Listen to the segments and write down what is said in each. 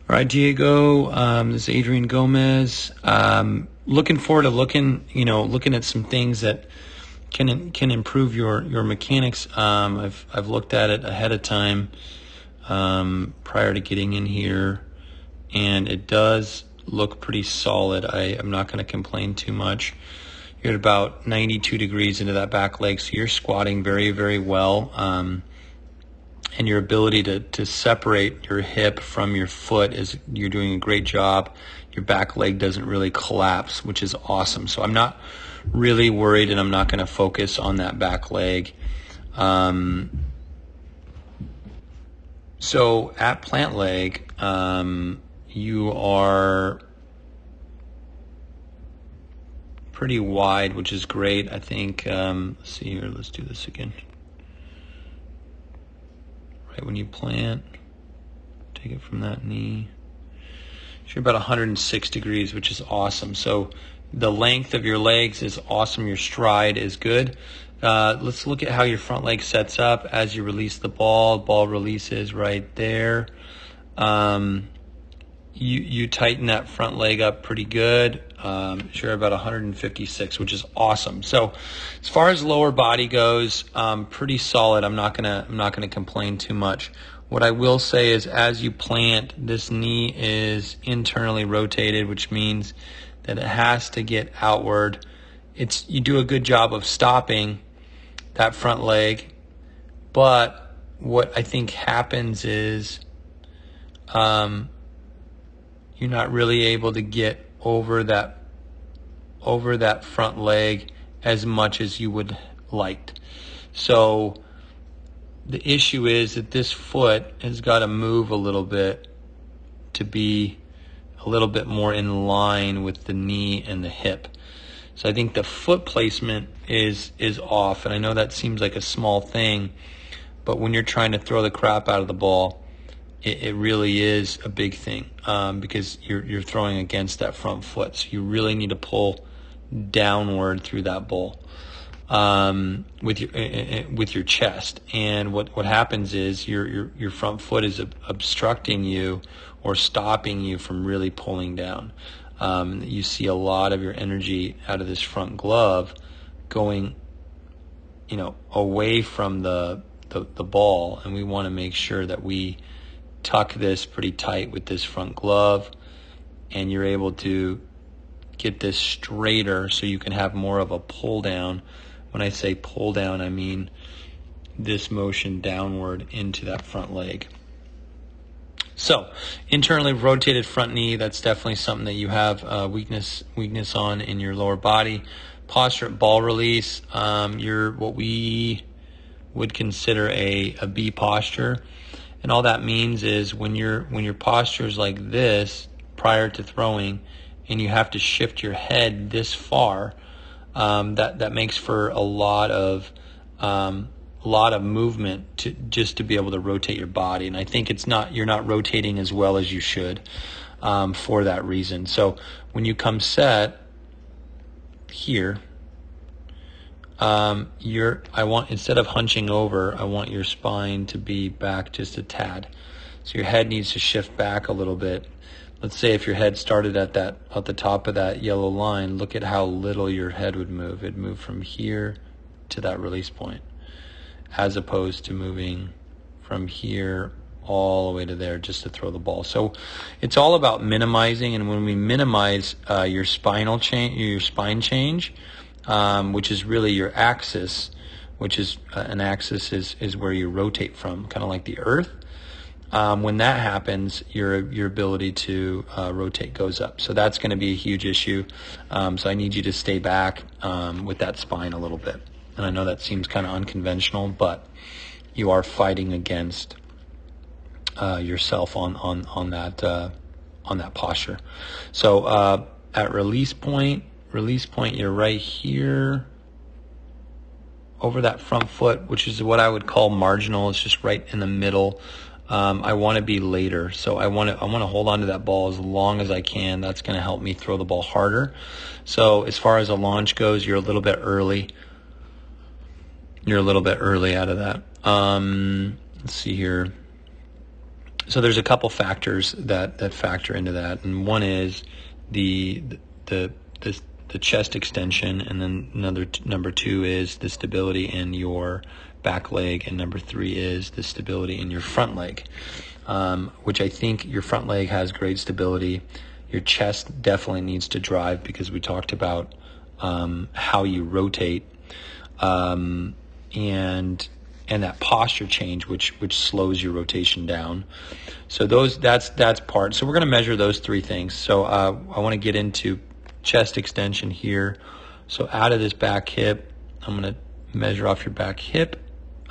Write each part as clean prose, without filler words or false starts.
All right, Diego. This is Adrian Gomez. Looking forward to looking at some things that can improve your mechanics. I've looked at it ahead of time prior to getting in here, and it does look pretty solid. I'm not going to complain too much. You're at about 92 degrees into that back leg, so you're squatting very, very well. And your ability to separate your hip from your foot you're doing a great job. Your back leg doesn't really collapse, which is awesome. So I'm not really worried, and I'm not going to focus on that back leg. So at plant leg, you are pretty wide, which is great. I think, let's see here, let's do this again. Right when you plant, take it from that knee. So you're about 106 degrees, which is awesome. So the length of your legs is awesome. Your stride is good. Let's look at how your front leg sets up as you release the ball. Ball releases right there. You tighten that front leg up pretty good. You're about 156, which is awesome. So as far as lower body goes, pretty solid. I'm not gonna complain too much. What I will say is, as you plant, this knee is internally rotated, which means that it has to get outward. You do a good job of stopping that front leg, but what I think happens is you're not really able to get over that front leg as much as you would liked. So the issue is that this foot has got to move a little bit to be a little bit more in line with the knee and the hip. So I think the foot placement is off, and I know that seems like a small thing, but when you're trying to throw the crap out of the ball, it really is a big thing, because you're throwing against that front foot. So you really need to pull downward through that ball with your chest. And what happens is your front foot is obstructing you or stopping you from really pulling down. You see a lot of your energy out of this front glove going, away from the ball, and we want to make sure that we tuck this pretty tight with this front glove, and you're able to get this straighter so you can have more of a pull down. When I say pull down, I mean this motion downward into that front leg. So internally rotated front knee, that's definitely something that you have weakness on in your lower body. Posture at ball release, you're what we would consider a B posture. And all that means is when your posture is like this prior to throwing, and you have to shift your head this far, that makes for a lot of movement to be able to rotate your body. And I think you're not rotating as well as you should for that reason. So when you come set here, instead of hunching over, I want your spine to be back just a tad. So your head needs to shift back a little bit. Let's say if your head started at the top of that yellow line, look at how little your head would move. It'd move from here to that release point, as opposed to moving from here all the way to there just to throw the ball. So it's all about minimizing, and when we minimize your spine change, which is really your axis, which is an axis is where you rotate from, kind of like the earth. When that happens, your ability to rotate goes up. So that's going to be a huge issue. So I need you to stay back with that spine a little bit. And I know that seems kind of unconventional, but you are fighting against yourself on that posture. So at release point, you're right here over that front foot, which is what I would call marginal. It's just right in the middle. I want to be later, so I want to hold on to that ball as long as I can. That's going to help me throw the ball harder. So as far as a launch goes, you're a little bit early. You're a little bit early out of that. Let's see here. So there's a couple factors that factor into that, and one is the the the, the chest extension, and then number two is the stability in your back leg, and number three is the stability in your front leg, which I think your front leg has great stability. Your chest definitely needs to drive because we talked about how you rotate, and that posture change, which slows your rotation down. So that's part. So we're going to measure those three things. So I want to get into chest extension here. So out of this back hip, I'm going to measure off your back hip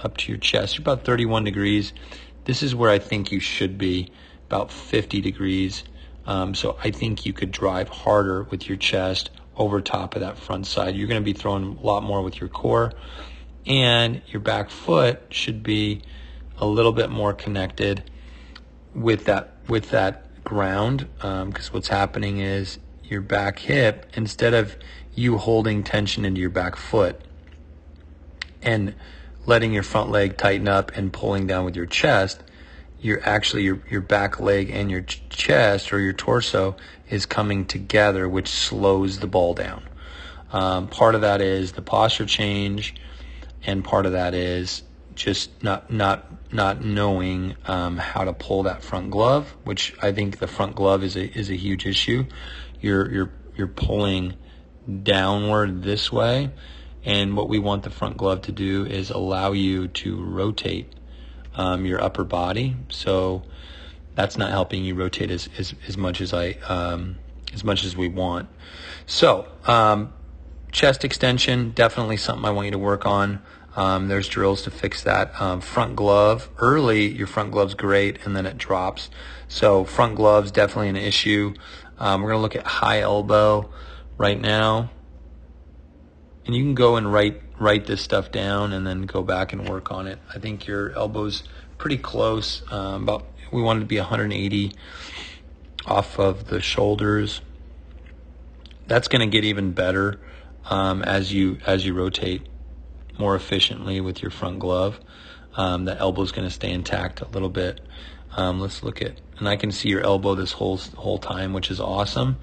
up to your chest. You're about 31 degrees. This is where I think you should be, about 50 degrees. So I think you could drive harder with your chest over top of that front side. You're going to be throwing a lot more with your core, and your back foot should be a little bit more connected with that ground, because what's happening is your back hip, instead of you holding tension into your back foot and letting your front leg tighten up and pulling down with your chest, you're actually your back leg and your chest or your torso is coming together, which slows the ball down. Part of that is the posture change, and part of that is just not knowing how to pull that front glove, which I think the front glove is a huge issue. You're pulling downward this way, and what we want the front glove to do is allow you to rotate your upper body. So that's not helping you rotate as much as we want. So chest extension, definitely something I want you to work on. There's drills to fix that. Front glove, early your front glove's great, and then it drops. So front glove's definitely an issue. We're going to look at high elbow right now. And you can go and write this stuff down and then go back and work on it. I think your elbow's pretty close. We want it to be 180 off of the shoulders. That's going to get even better as you rotate more efficiently with your front glove. The elbow's going to stay intact a little bit. Let's look at, and I can see your elbow this whole time, which is awesome.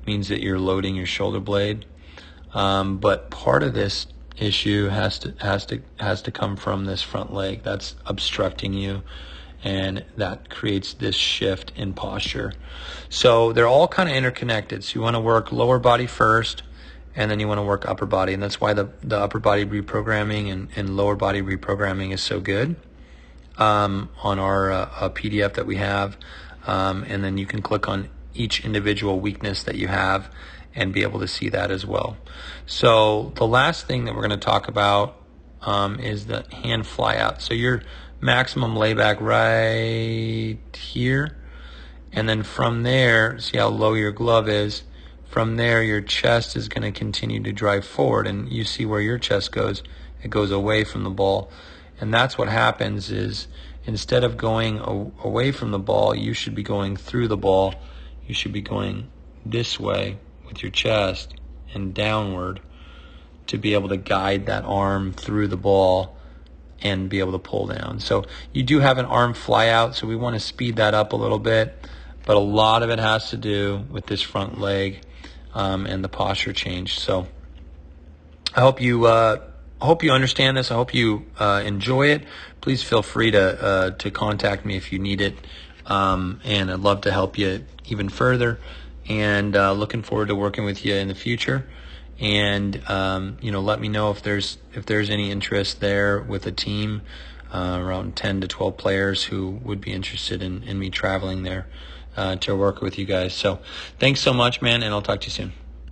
Means that you're loading your shoulder blade. But part of this issue has to come from this front leg that's obstructing you, and that creates this shift in posture. So they're all kind of interconnected. So you want to work lower body first, and then you want to work upper body, and that's why the upper body reprogramming and lower body reprogramming is so good on our PDF that we have. And then you can click on each individual weakness that you have and be able to see that as well. So the last thing that we're going to talk about is the hand fly out. So your maximum layback right here, and then from there, see how low your glove is. From there, your chest is going to continue to drive forward, and you see where your chest goes. It goes away from the ball, and that's what happens is instead of going away from the ball, you should be going through the ball. You should be going this way with your chest and downward to be able to guide that arm through the ball and be able to pull down. So you do have an arm fly out, so we want to speed that up a little bit, but a lot of it has to do with this front leg and the posture change. So I hope you understand this. I hope you enjoy it. Please feel free to contact me if you need it, and I'd love to help you even further. And looking forward to working with you in the future. And let me know if there's any interest there with a team, around 10 to 12 players who would be interested in me traveling there to work with you guys. So thanks so much, man, and I'll talk to you soon.